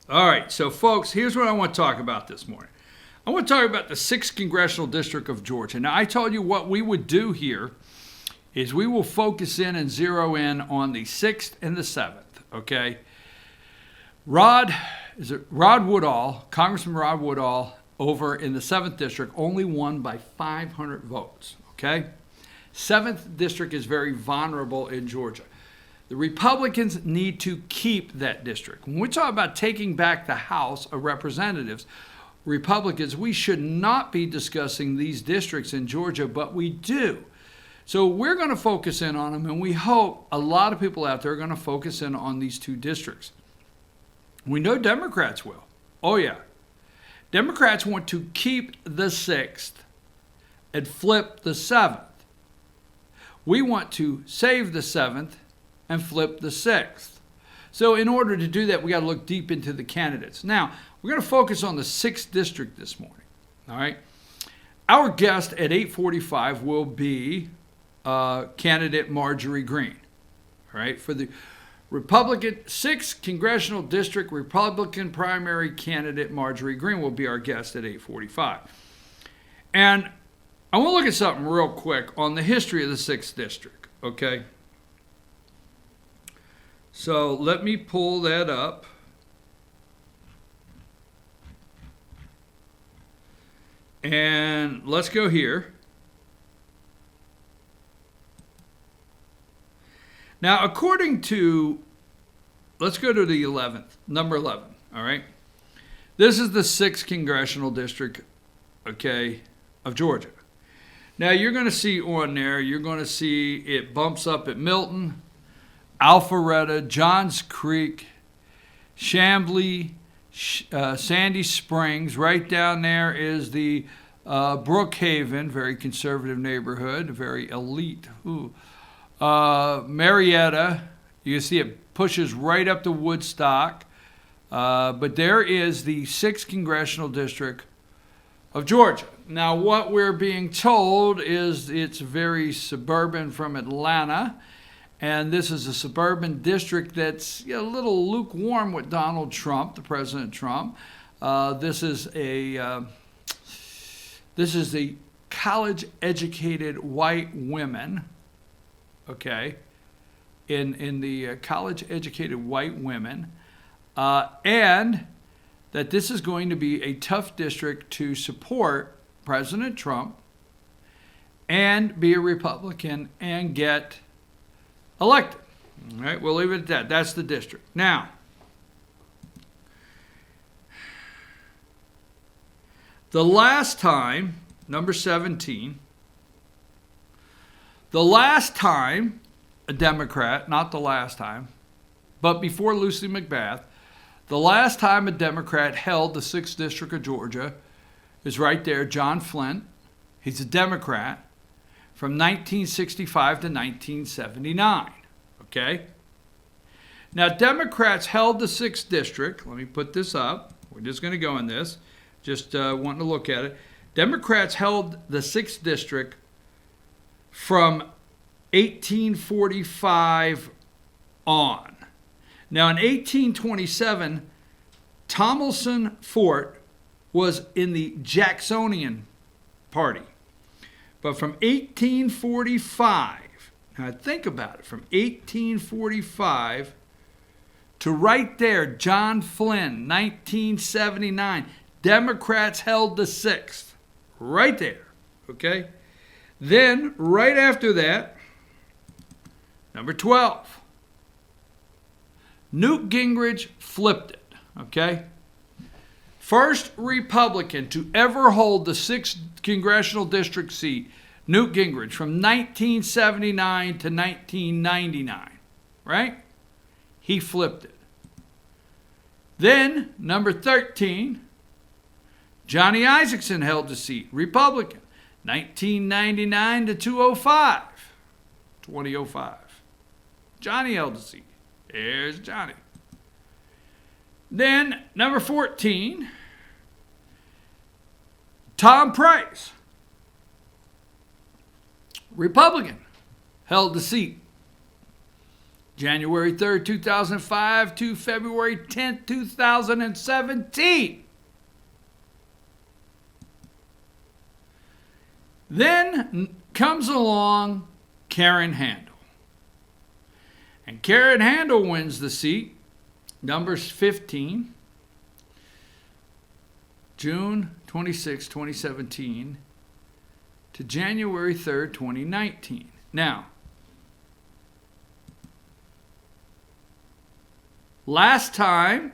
All right, so folks, here's what I want to talk about this morning. I want to talk about the 6th Congressional District of Georgia. Now, I told you what we would do here is we will focus in and zero in on the 6th and the 7th, okay? Rod Woodall, Congressman Rod Woodall, over in the 7th District, only won by 500 votes, okay? 7th District is very vulnerable in Georgia. The Republicans need to keep that district. When we talk about taking back the House of Representatives, Republicans, we should not be discussing these districts in Georgia, but we do. So we're going to focus in on them, and we hope a lot of people out there are going to focus in on these two districts. We know Democrats will. Oh, yeah. Democrats want to keep the 6th and flip the 7th. We want to save the 7th and flip the 6th. So in order to do that, we got to look deep into the candidates. Now, we're going to focus on the 6th District this morning. All right. Our guest at 8:45 will be candidate Marjorie Greene. All right. For the Republican 6th Congressional District Republican primary candidate Marjorie Greene will be our guest at 8:45. And I want to look at something real quick on the history of the 6th District. Okay. So let me pull that up. And let's go here. Now, according to, let's go to the 11th, number 11, all right? This is the 6th Congressional District, okay, of Georgia. Now, you're going to see on there, you're going to see it bumps up at Milton, Alpharetta, Johns Creek, Chamblee, Sandy Springs. Right down there is the Brookhaven, very conservative neighborhood, very elite. Marietta, you can see it pushes right up to Woodstock. But there is the 6th Congressional District of Georgia. Now, what we're being told is it's very suburban from Atlanta. And this is a suburban district that's a little lukewarm with Donald Trump, the President Trump. This is the college-educated white women, okay, in the college-educated white women, and that this is going to be a tough district to support President Trump and be a Republican and get elected. All right, we'll leave it at that. That's the district. Now, the last time, number 17, the last time a Democrat, not the last time, but before Lucy McBath, the last time a Democrat held the 6th District of Georgia is right there, John Flynn. He's a Democrat. From 1965 to 1979, okay? Now, Democrats held the 6th District. Let me put this up. We're just going to go in this. Just wanting to look at it. Democrats held the 6th District from 1845 on. Now, in 1827, Tomlinson Fort was in the Jacksonian Party. But from 1845, now think about it, from 1845 to right there, John Flynn, 1979, Democrats held the 6th, right there, okay? Then, right after that, number 12, Newt Gingrich flipped it, okay? First Republican to ever hold the 6th Congressional District seat, Newt Gingrich, from 1979 to 1999, right? He flipped it. Then, number 13, Johnny Isakson held the seat, Republican, 1999 to 2005. Johnny held the seat. There's Johnny. Then, number 14, Tom Price, Republican, held the seat. January 3rd, 2005 to February 10th, 2017. Then comes along Karen Handel. And Karen Handel wins the seat, numbers 15, June 26, 2017 to January 3rd, 2019. Now, last time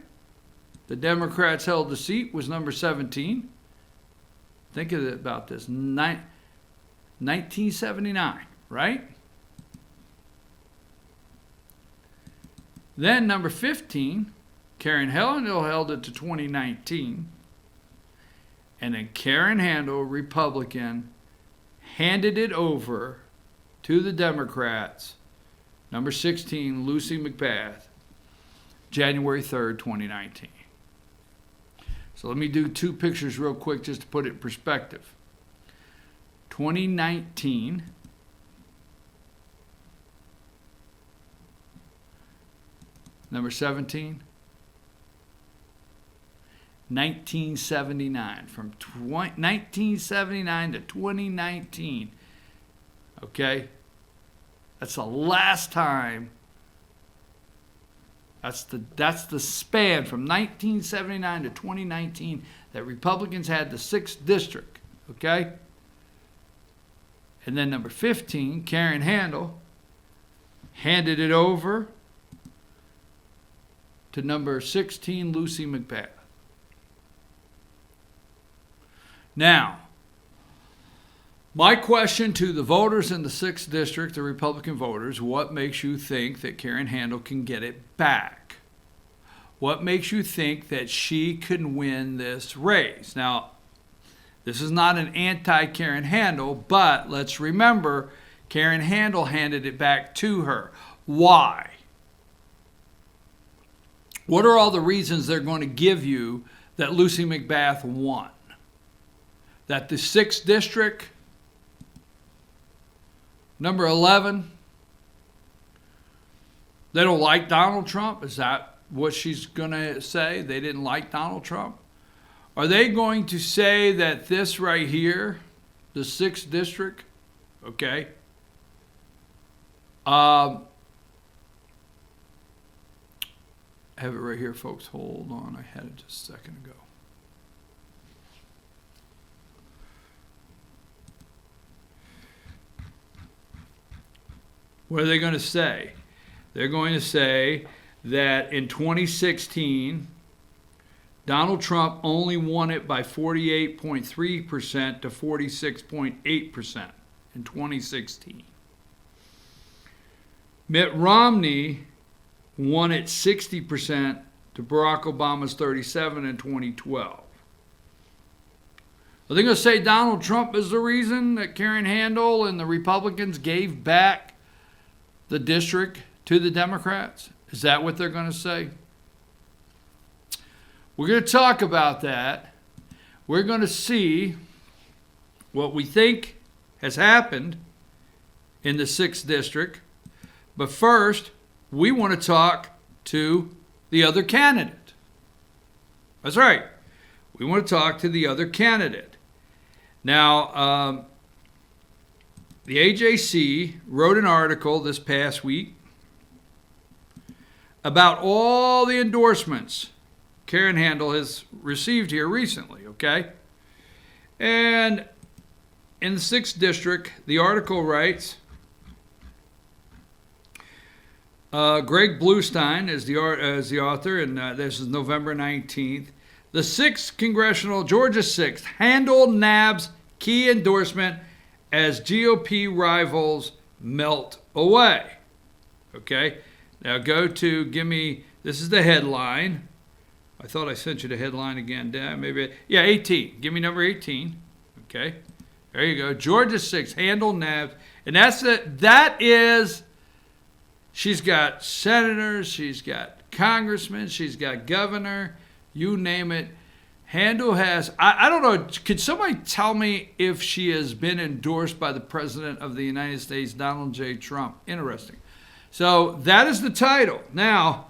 the Democrats held the seat was number 17. Think about this. 1979, right? Then number 15, Karen Handel held it to 2019. And then Karen Handel, Republican, handed it over to the Democrats, number 16, Lucy McBath, January 3rd, 2019. So let me do two pictures real quick just to put it in perspective. 2019, number 17, 1979, from 1979 to 2019. Okay? That's the last time. That's the span from 1979 to 2019 that Republicans had the 6th district. Okay? And then number 15, Karen Handel, handed it over to number 16, Lucy McBath. Now, my question to the voters in the 6th district, the Republican voters, what makes you think that Karen Handel can get it back? What makes you think that she can win this race? Now, this is not an anti-Karen Handel, but let's remember, Karen Handel handed it back to her. Why? What are all the reasons they're going to give you that Lucy McBath won? That the 6th district, number 11, they don't like Donald Trump? Is that what she's going to say? They didn't like Donald Trump? Are they going to say that this right here, the 6th district, okay, I have it right here, folks. Hold on. I had it just a second ago. What are they going to say? They're going to say that in 2016, Donald Trump only won it by 48.3% to 46.8% in 2016. Mitt Romney won it 60% to Barack Obama's 37% in 2012. Are they going to say Donald Trump is the reason that Karen Handel and the Republicans gave back the district to the Democrats? Is that what they're going to say? We're going to talk about that. We're going to see what we think has happened in the 6th district. But first, we want to talk to the other candidate. That's right. We want to talk to the other candidate. Now, the AJC wrote an article this past week about all the endorsements Karen Handel has received here recently, okay? And in the 6th district, the article writes, Greg Bluestein is the author, and this is November 19th. The 6th Congressional, Georgia 6th, Handel nabs key endorsement as GOP rivals melt away. Okay, now go to, this is the headline. I thought I sent you the headline again. Maybe, 18. Give me number 18. Okay, there you go. Georgia 6, Handel nabs. And that is, she's got senators, she's got congressmen, she's got governor, you name it. Handel has, I don't know, could somebody tell me if she has been endorsed by the President of the United States, Donald J. Trump? Interesting. So that is the title. Now,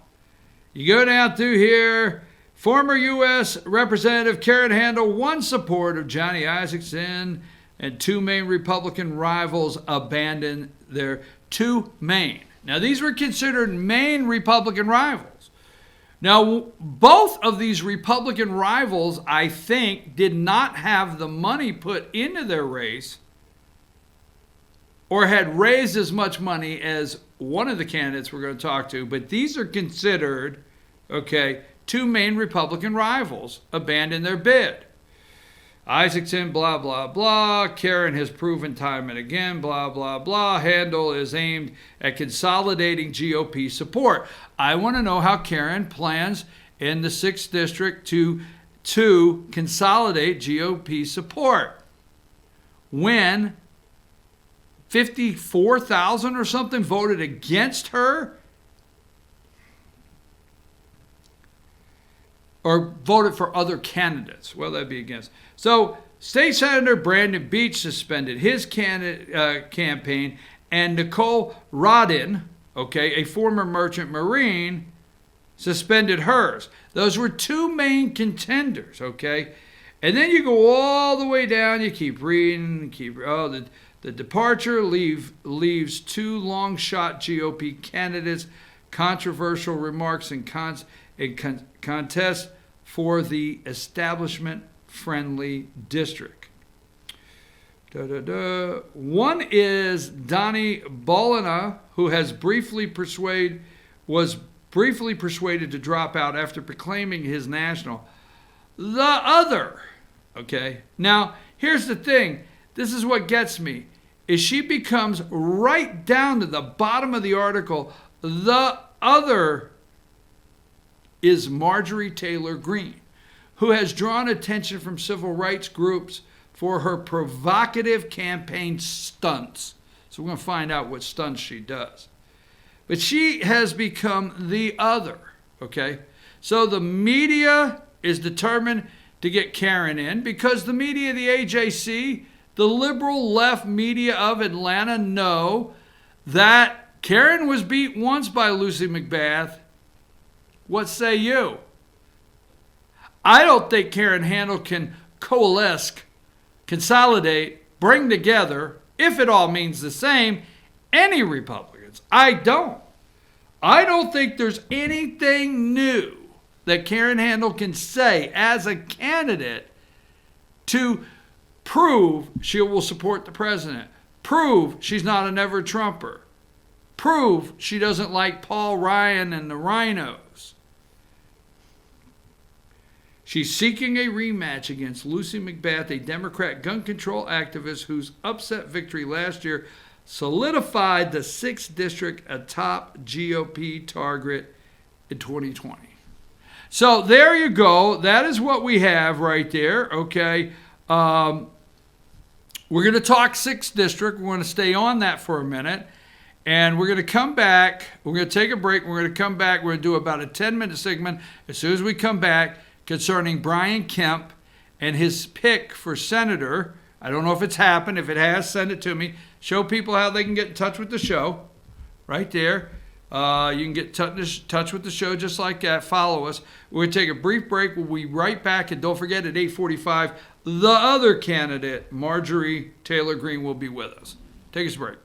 you go down through here. Former U.S. Representative Karen Handel won support of Johnny Isakson, and two main Republican rivals abandoned their two main. Now, these were considered main Republican rivals. Now, both of these Republican rivals, I think, did not have the money put into their race or had raised as much money as one of the candidates we're going to talk to. But these are considered, okay, two main Republican rivals abandoned their bid. Isakson, blah, blah, blah. Karen has proven time and again, blah, blah, blah. Handel is aimed at consolidating GOP support. I want to know how Karen plans in the 6th District to consolidate GOP support when 54,000 or something voted against her or voted for other candidates. Well, that'd be against. So, State Senator Brandon Beach suspended his campaign, and Nicole Rodin, okay, a former merchant marine, suspended hers. Those were two main contenders, okay? And then you go all the way down, you keep reading, the departure leaves two long-shot GOP candidates, controversial remarks and contest for the establishment-friendly district. One is Donnie Bolina, who was briefly persuaded to drop out after proclaiming his national. The other, okay. Now, here's the thing. This is what gets me. Is she becomes right down to the bottom of the article. The other is Marjorie Taylor Greene, who has drawn attention from civil rights groups for her provocative campaign stunts. So we're going to find out what stunts she does. But she has become the other, okay? So the media is determined to get Karen in because the media, the AJC, the liberal left media of Atlanta know that Karen was beat once by Lucy McBath. What say you? I don't think Karen Handel can coalesce, consolidate, bring together, if it all means the same, any Republicans. I don't. I don't think there's anything new that Karen Handel can say as a candidate to prove she will support the president, prove she's not a never-Trumper, prove she doesn't like Paul Ryan and the rhinos. She's seeking a rematch against Lucy McBath, a Democrat gun control activist whose upset victory last year solidified the 6th District atop GOP target in 2020. So there you go. That is what we have right there, okay? We're going to talk 6th District. We're going to stay on that for a minute. And we're going to come back. We're going to take a break. We're going to come back. We're going to do about a 10-minute segment as soon as we come back concerning Brian Kemp and his pick for senator. I don't know if it's happened. If it has, send it to me. Show people how they can get in touch with the show. Right there. You can get in touch with the show just like that. Follow us. We're going to take a brief break. We'll be right back. And don't forget, at 8:45, the other candidate, Marjorie Taylor Greene, will be with us. Take us a break.